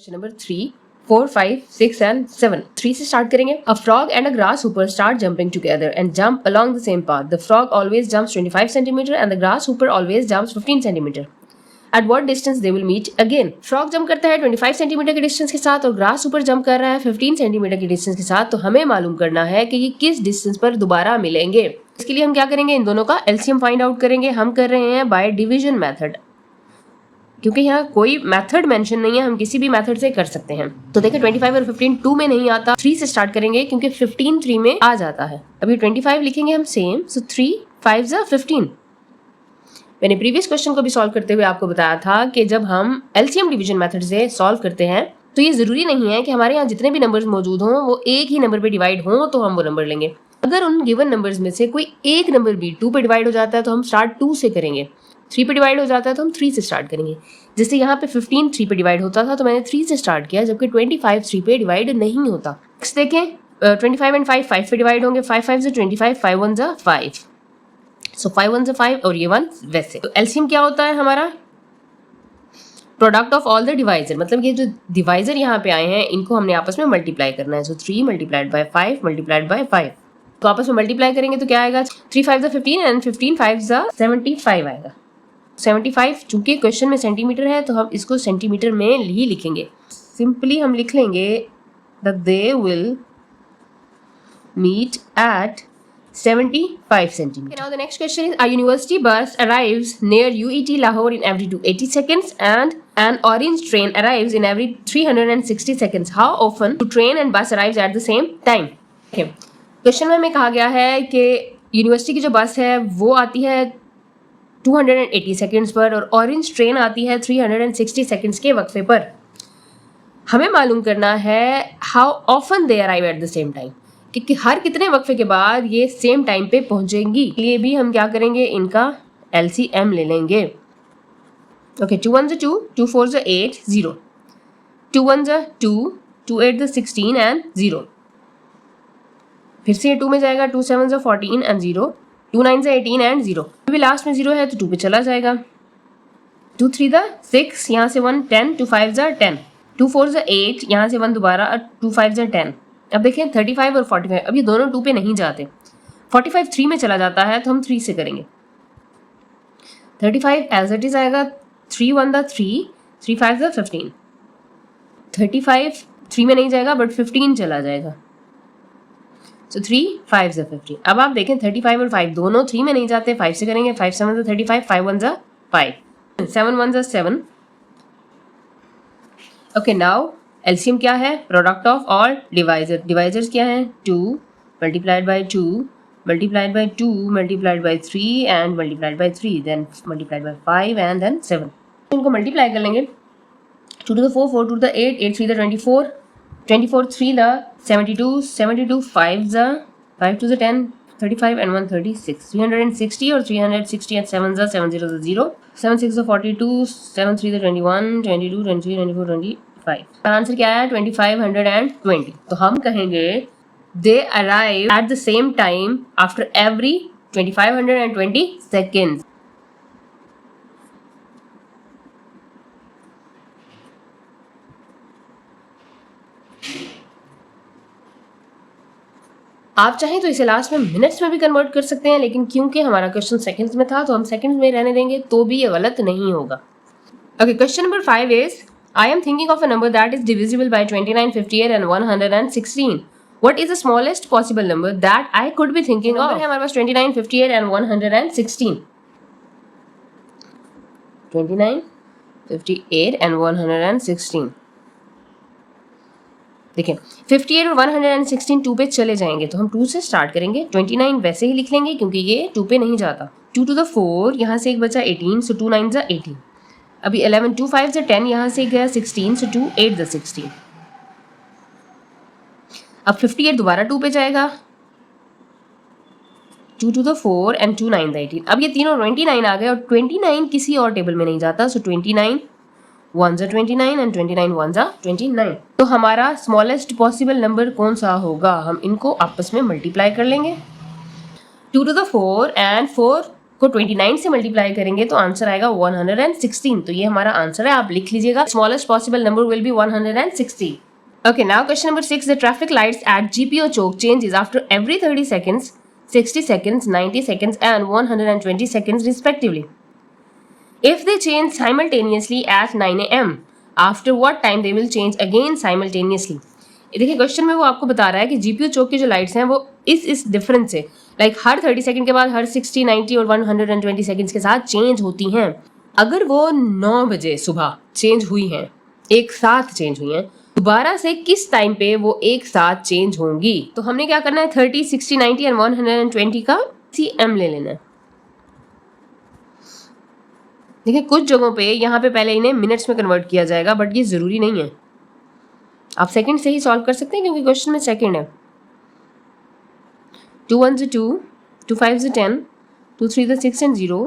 Question number 3, 4, 5, 6 and 7. 3 से start करेंगे. A frog and a grasshopper start jumping together and jump along the same path. The frog always jumps 25 centimeter and the grasshopper always jumps 15 centimeter. At what distance they will meet again? Frog jump करता है 25 centimetre के distance के साथ और grass ऊपर jump कर रहा है 15 सेंटीमीटर के डिस्टेंस के साथ. तो हमें मालूम करना है कि ये किस डिस्टेंस पर दोबारा मिलेंगे. इसके लिए हम क्या करेंगे, इन दोनों का एलसीएम फाइंड आउट करेंगे. हम कर रहे हैं बाय डिवीजन मेथड, क्योंकि यहाँ कोई मेथड मेंशन नहीं है, हम किसी भी मेथड से कर सकते हैं. तो देखिए 25 और 15 2 में नहीं आता, 3 से स्टार्ट करेंगे क्योंकि 15 3 में आ जाता है. अभी 25 लिखेंगे हम सेम, सो 3 5 जा 15. मैंने प्रीवियस क्वेश्चन को भी सॉल्व करते हुए आपको बताया था कि जब हम एलसीएम डिवीजन मेथड से सॉल्व करते हैं तो ये जरूरी नहीं है कि हमारे यहाँ जितने भी नंबर्स मौजूद हों वो एक ही नंबर पे डिवाइड हों तो हम वो नंबर लेंगे. अगर उन गिवन नंबर्स में से कोई एक नंबर भी 2 पे डिवाइड हो जाता है तो हम स्टार्ट 2 से करेंगे. 3 पे डिवाइड हो जाता है तो हम 3 से स्टार्ट करेंगे. जैसे यहाँ पे 15 3 पे डिवाइड होता था तो मैंने 3 से स्टार्ट किया, जबकि 25 3 पे डिवाइड नहीं होता. नेक्स्ट देखें 25 एंड 5 5 पे डिवाइड होंगे. 5 5 से 25, 5 1 जा 5, सो 5 1 जा 5 और ये 1 वैसे. तो एलसीएम क्या होता है हमारा, product of all the divisor. मतलब ये जो डिवाइजर यहाँ पे आए हैं इनको हमने आपस में मल्टीप्लाई करना है. सो 3 मल्टीप्लाइड बाय 5 मल्टीप्लाइड बाय 5. तो आपस में मल्टीप्लाई करेंगे तो क्या आएगा, 3 5 जा 15 एंड 15 5 जा 75 आएगा. 75 चूंकि क्वेश्चन में सेंटीमीटर है तो हम इसको सेंटीमीटर में ही लिखेंगे. सिंपली हम लिख लेंगे that they will meet at 75 centimeters. Now the next question is, a university bus arrives near UET Lahore in every 280 seconds and an orange train arrives in every 360 seconds. How often do train and bus arrives at the same time? Okay. Question में हमें कहा गया है कि university की जो बस है वो आती है 280 सेकंड्स पर और ऑरेंज ट्रेन आती है 360 सेकंड्स के वक्फे पर. हमें मालूम करना है how often they arrive at the same time, कि हर कितने वक्फे के बाद ये सेम टाइम पे पहुंचेंगी. लिए भी हम क्या करेंगे, इनका एलसीएम ले लेंगे. Okay 2 1 2, 2 4 8 0, 2 1 2, 2 8 16 and 0. फिर से ये 2 में जाएगा, 2 7 14 एंड 0, 2 9 18 एंड 0. अभी लास्ट में 0 है तो 2 पे चला जाएगा. 2 3 6, यहाँ से 1 10, 2 5 10, 2 4 8, यहाँ से 1 दोबारा, 2 5 10. अब देखें 35 और 45, अब ये दोनों 2 पे नहीं जाते. 45 3 में चला जाता है तो हम 3 से करेंगे. 35 एज इट इज आएगा, 3 1 3, 3 5 15. 35 3 में नहीं जाएगा बट 15 चला जाएगा, so 3 5 15. अब आप देखें 35 और 5 दोनों 3 में नहीं जाते, 5 से करेंगे. 5 7 35, 5 1 5, 7 1 7. ओके नाउ एलसीएम क्या है, product of all divisor. Divisors क्या है, 2 multiplied by 2 multiplied by 2 multiplied by 3 and multiplied by 3 then multiplied by 5 and then 7. इनको मल्टीप्लाई कर लेंगे. 2 to the 4, 4 to the 8, 8 3 the 24, 24 3 the 72, 72 5 the 5 to the 10, 35 and 1 36, 360 और 360 and 7 the 7 0 the 0, 7 6 the 42, 7 3 the 21, 22 23 24 25. Answer क्या है, 2520. तो हम कहेंगे they arrive at the same time after every 2520 seconds. आप चाहें तो इसे लास्ट में मिनट्स में भी कन्वर्ट कर सकते हैं, लेकिन क्योंकि हमारा क्वेश्चन सेकंड्स में था तो हम सेकंड्स में रहने देंगे, तो भी ये गलत नहीं होगा. Okay question number 5 is, I am thinking of a number that is divisible by 29, 58 and 116. What is the smallest possible number that I could be thinking of? हमारे पास 29, 58 and 116. 29, 58 and 116. देखिए 58 और 116 2 पे चले जाएंगे तो हम 2 से स्टार्ट करेंगे. 29 वैसे ही लिख लेंगे क्योंकि ये 2 पे नहीं जाता. 2 to the 4, यहाँ से एक बचा 18, so 2 9 18. अभी 11 2 5 10, यहाँ से गया 16, so 2 8 16. अब 58 दोबारा 2 पे जाएगा, 2 to the 4 and 2 9 18. अब ये तीनों 29 आ गए और 29 किसी और टेबल में नहीं जाता, so 29 1 29 and 29 1 29. तो हमारा स्मॉलेस्ट पॉसिबल नंबर कौन सा होगा, हम इनको आपस में मल्टीप्लाई कर लेंगे. 2 to the 4 and 4 को 29 से मल्टीप्लाई करेंगे तो आंसर आएगा 116। तो ये हमारा आंसर है, आप लिख लीजिएगा। Smallest possible number will be 160। Okay, now question number 6. The traffic lights at GPO choke changes after every 30 seconds, 60 seconds, 90 seconds and 120 seconds respectively. If they change simultaneously at 9 AM, after what time they will change again simultaneously? देखिए question में वो आपको बता रहा है कि GPU चौक की जो लाइट्स हैं वो इस डिफरेंस से लाइक हर 30 सेकंड के बाद हर 60, 90 और 120 सेकंड्स के साथ चेंज होती हैं। अगर वो 9 बजे सुबह चेंज हुई हैं, एक साथ चेंज हुई हैं, दोबारा से किस टाइम पे वो एक साथ चेंज होंगी? तो हमने क्या करना है, 30, 60, 90 एंड 120 का CM ले लेना है। देखिए कुछ जगहों पे यहाँ पे पहले इन्हें मिनट्स में कन्वर्ट किया जाएगा, बट ये जरूरी नहीं है। आप सेकंड से ही सॉल्व कर सकते हैं क्योंकि क्वेश्चन में सेकंड है। 2 1 2, 2 5 10, 2 3 6 and 0,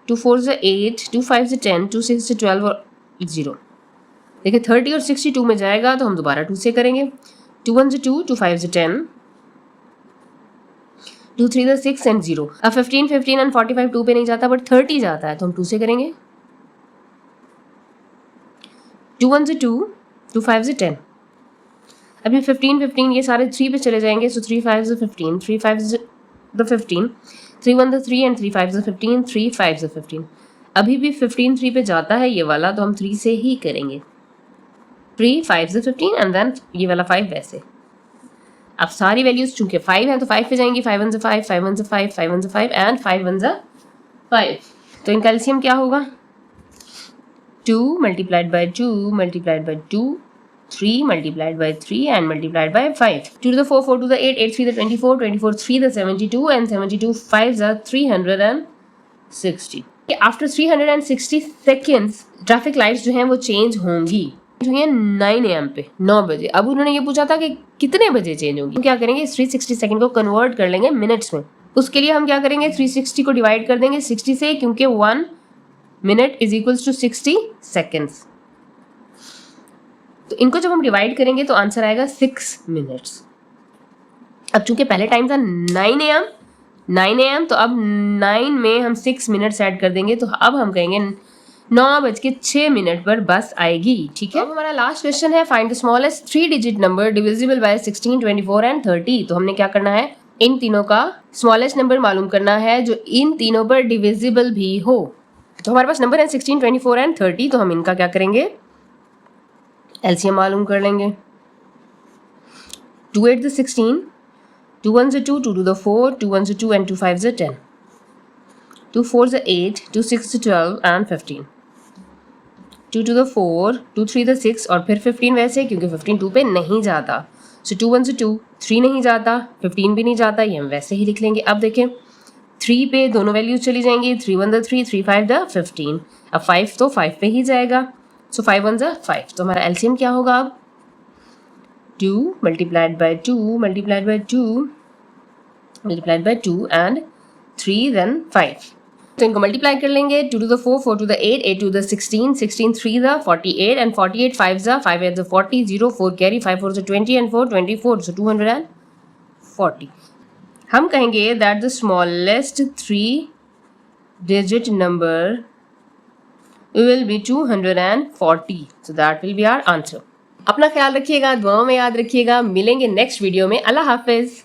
2 4 8, 2 5 10, 2 6 12 और 0। देखिए 30 और 62 में जाएगा तो हम दोबारा 2 से करेंगे। 2 1 2, 2 5 10, 2 3 6 and 0। अब 15 15 and 45 2 पे नहीं जाता बट 30 जाता है तो हम 2 से करेंगे। 2 1 2, 2 5 10। अभी 15 15 ये सारे 3 पे चले जाएंगे, सो 3 5 15, 3 5 15, 3 1 3 एंड 3 5 15, 3 5 15। अभी भी 15 3 पे जाता है ये वाला तो हम 3 से ही करेंगे। 3 5 15 एंड देन ये वाला 5 वैसे। अब सारी वैल्यूज चूंकि 5 है तो 5 पे जाएंगी। 5 1 5, 5 1 5, 5 1 5 एंड 5 1 5। तो इनका एलसीएम क्या होगा? 2 multiplied by 2 multiplied by 2, 3 multiplied by 3 and multiplied by 5. 2 to the 4, 4 to the 8, 8 3 the 24, 24 3 the 72 and 72 5 the 360. After 360 seconds traffic lights जो हैं वो चेंज होंगी। जो है 9 AM पे 9 बजे। अब उन्होंने ये पूछा था कि कितने बजे चेंज होंगी। हम क्या करेंगे, 360 सेकंड को कन्वर्ट कर लेंगे मिनट्स में। उसके लिए हम क्या करेंगे, 360 को डिवाइड कर देंगे 60 से, क्योंकि 1 minute is equals to 60 seconds. तो इनको जब हम डिवाइड करेंगे तो आंसर आएगा 6 मिनट्स। अब चूंकि पहले टाइम था 9 AM, तो अब 9 में हम 6 मिनट्स ऐड कर देंगे, तो अब हम कहेंगे 9:06 पर बस आएगी। ठीक है, अब हमारा लास्ट क्वेश्चन है, find the smallest 3 digit number divisible by 16, 24 and 30। तो हमने क्या करना है, इन तीनों का स्मॉलेस्ट नंबर मालूम करना है जो इन तीनों पर डिविजिबल भी हो। तो हमारे पास नंबर है 16, 24 एंड 30। तो हम इनका क्या करेंगे, एलसीएम मालूम कर लेंगे। 2 8 16, 2 1 2, 2 2 4, 2 1 2 and 2 5 10, 2 4 8, 2 6 12 and 15, 2 2 4, 2 3 6 और फिर 15 वैसे, क्योंकि 15 2 पे नहीं जाता। सो 2 1 2, 3 नहीं जाता, 15 भी नहीं जाता, ये हम वैसे ही लिख लेंगे। अब देखें 3 पे दोनों वैल्यूज चली जाएंगी, 3 1 3, 3 5 15। अब 5 तो 5 पे ही जाएगा, सो 5 1 5। तो हमारा एलसीएम क्या होगा अब, 2 multiplied by 2 multiplied by 2 multiplied by 2 and 3 then 5। तो इनको मल्टीप्लाई कर लेंगे। 2 to the 4, 4 to the 8, 8 to the 16, 16 3 the 48 and 48 5 the 5 8 the 40, 0 4 carry, 5 4 the 20 and 4 24, so 240। हम कहेंगे that the smallest 3 digit number will be 240, so that will be our answer। अपना ख्याल रखिएगा, दुआओं में याद रखिएगा। मिलेंगे नेक्स्ट वीडियो में। अल्लाह हाफिज।